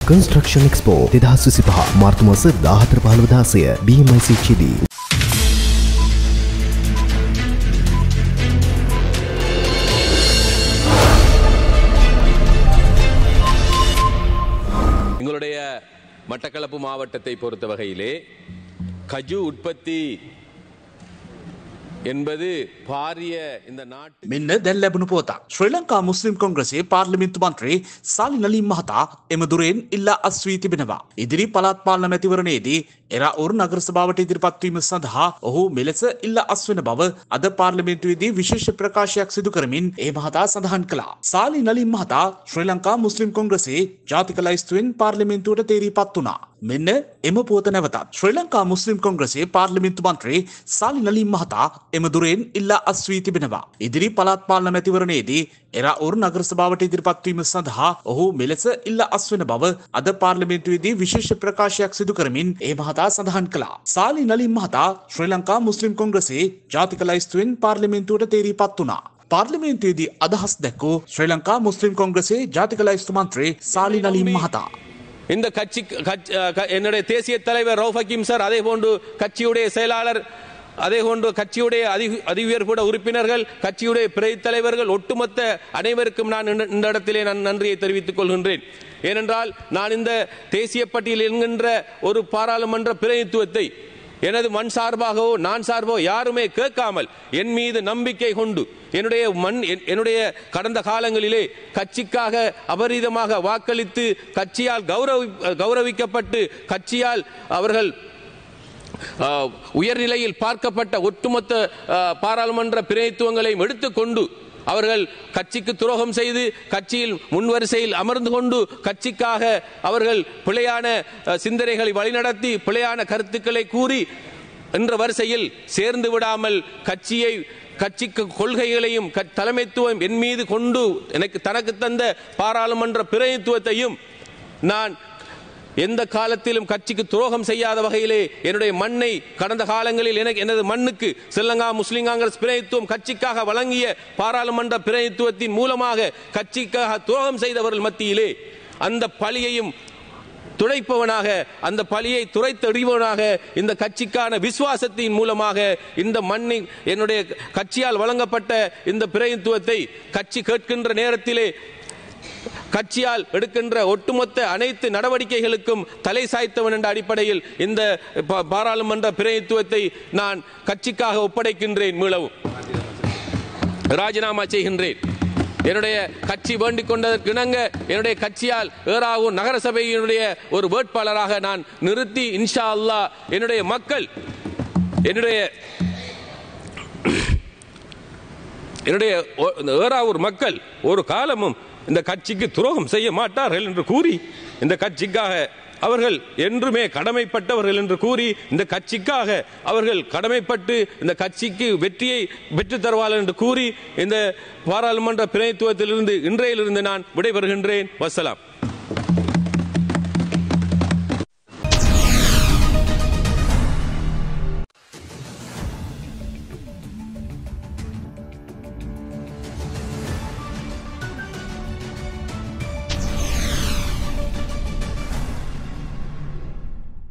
Construction Expo 2025 මාර්තු මාස 14-15 BMIC චිදී. எங்களுடைய மட்டக்களப்பு மாவட்டத்தை பொறுத்த வகையிலே கஜு உற்பத்தி என்பது பாரிய இந்த நாட்டு මෙන්න දැන් ලැබුණු පුවතක්. ශ්‍රී ලංකා මුස්ලිම් කොංග්‍රසයේ පාර්ලිමේන්තු මන්ත්‍රී සාලි නලීම් මහතා එම දුරෙන් ඉල්ලා අස්වී තිබෙනවා. ඉදිරි පළාත් පාලන මැතිවරණයේදී එරාඋර් නගර සභාවට ඉදිරිපත් වීම සඳහා ඔහු මෙලෙස ඉල්ලා අස්වෙන බව අද පාර්ලිමේන්තුවේදී විශේෂ ප්‍රකාශයක් සිදු කරමින් ඒ මහතා සඳහන් කළා. සාලි නලීම් මහතා ශ්‍රී ලංකා මුස්ලිම් කොංග්‍රසයේ ජාතික ලයිස්තුවෙන් පාර්ලිමේන්තුවට තේරීපත් වුණා. මෙන්න එම පුවත නැවතත්. ශ්‍රී ලංකා මුස්ලිම් කොංග්‍රසයේ පාර්ලිමේන්තු මන්ත්‍රී සාලි නලීම් මහතා එම දුරෙන් ඉල්ලා අස්වී තිබෙනවා. ඉදිරි පළාත් පාලන මැතිවරණයේදී එරාඋර් නගර සභාවට ඉදිරිපත් වීම සඳහා ඔහු මෙලෙස ඉල්ලා අස්වෙන බව අද පාර්ලිමේන්තුවේදී විශේෂ ප්‍රකාශයක් සිදු කරමින් ඒ මහතා සඳහන් කළා. සාලි නලීම් මහතා ශ්‍රී ලංකා මුස්ලිම් කොංග්‍රසයේ ජාතික ලයිස්තුවෙන් පාර්ලිමේන්තුවට තේරීපත් වුණා. පාර්ලිමේන්තුවේදී අදහස් දැක්වූ ශ්‍රී ලංකා මුස්ලිම් කොංග්‍රසයේ ජාතික ලයිස්තු මන්ත්‍රී සාලි நலீம் மஹதா இந்த கட்சி என்னுடைய தேசிய தலைவர் ரவுஃப் ஹக்கீம் சார், அதே போன்று கட்சியுடைய செயலாளர், அதே போன்று கட்சியுடைய அதிஉயர்பூட உறுப்பினர்கள், கட்சியுடைய பிரதி தலைவர்கள், ஒட்டுமொத்த அனைவருக்கும் நான் இந்த இடத்திலே நான் நன்றியை தெரிவித்துக் கொள்கின்றேன். ஏனென்றால் நான் இந்த தேசிய பட்டியல் என்கின்ற ஒரு பாராளுமன்ற பிரதிநிதித்துவத்தை எனது மண் சார்பாகவோ நான் சார்பாகவோ யாருமே கேட்காமல் என் மீது நம்பிக்கை கொண்டு என்னுடைய கடந்த காலங்களிலே கட்சிக்காக அபரீதமாக வாக்களித்து கட்சியால் கௌரவிக்கப்பட்டு கட்சியால் அவர்கள் உயர்நிலையில் பார்க்கப்பட்ட ஒட்டுமொத்த பாராளுமன்ற பிரதிநிதித்துவங்களையும் எடுத்துக்கொண்டு அவர்கள் கட்சிக்கு துரோகம் செய்து கட்சியில் முன்வரிசையில் அமர்ந்து கொண்டு கட்சிக்காக அவர்கள் பிழையான சிந்தனைகளை வழிநடத்தி பிழையான கருத்துக்களை கூறி என்ற வரிசையில் சேர்ந்து விடாமல் கட்சிக்கு கொள்கைகளையும் தலைமைத்துவம் என் மீது கொண்டு தனக்கு தந்த பாராளுமன்ற பிரதிநிதித்துவத்தையும் நான் எந்த காலத்திலும் கட்சிக்கு துரோகம் செய்யாத வகையிலே என்னுடைய மண்ணை கடந்த காலங்களில் எனது மண்ணுக்கு ஸ்ரீலங்கா முஸ்லிம் காங்கிரஸ் பிரதிநிதித்துவம் கட்சிக்காக வழங்கிய பாராளுமன்ற பிரதிநிதித்துவத்தின் மூலமாக கட்சிக்காக துரோகம் செய்தவர்கள் மத்தியிலே அந்த பழியையும் துடைப்பவனாக, அந்த பழியை துரைத்தெறிவனாக, இந்த கட்சிக்கான விசுவாசத்தின் மூலமாக இந்த மண்ணை என்னுடைய கட்சியால் வழங்கப்பட்ட இந்த பிரதிநிதித்துவத்தை கட்சி கேட்கின்ற நேரத்திலே கட்சியால் எடுக்கின்ற ஒட்டுமொத்த அனைத்து நடவடிக்கைகளுக்கும் தலை சாய்த்தவன் என்ற அடிப்படையில் இந்த பாராளுமன்ற பிரதிநிதித்துவத்தை நான் கட்சிக்காக ஒப்படைக்கின்றேன். மீளவும் ராஜினாமா செய்கின்றேன். என்னுடைய கட்சி வேண்டிக் கொண்டதற்கு இணங்க என்னுடைய கட்சியால் ஏறாவூர் நகரசபையினுடைய ஒரு வேட்பாளராக நான் நிறுத்தி இன்ஷா அல்லாஹ் என்னுடைய மக்கள் என்னுடைய ஏறாவூர் மக்கள் ஒரு காலமும் இந்த கட்சிக்கு துரோகம் செய்ய மாட்டார்கள் என்று கூறி இந்த கட்சிக்காக அவர்கள் என்றுமே கடமைப்பட்டவர்கள் என்று கூறி இந்த கட்சிக்காக அவர்கள் கடமைப்பட்டு இந்த கட்சிக்கு வெற்றியை பெற்று தருவார்கள் என்று கூறி இந்த பாராளுமன்ற பிரதிநிதித்துவத்திலிருந்து இன்றையிலிருந்து நான் விடைபெறுகின்றேன். வஸ்ஸலாம்.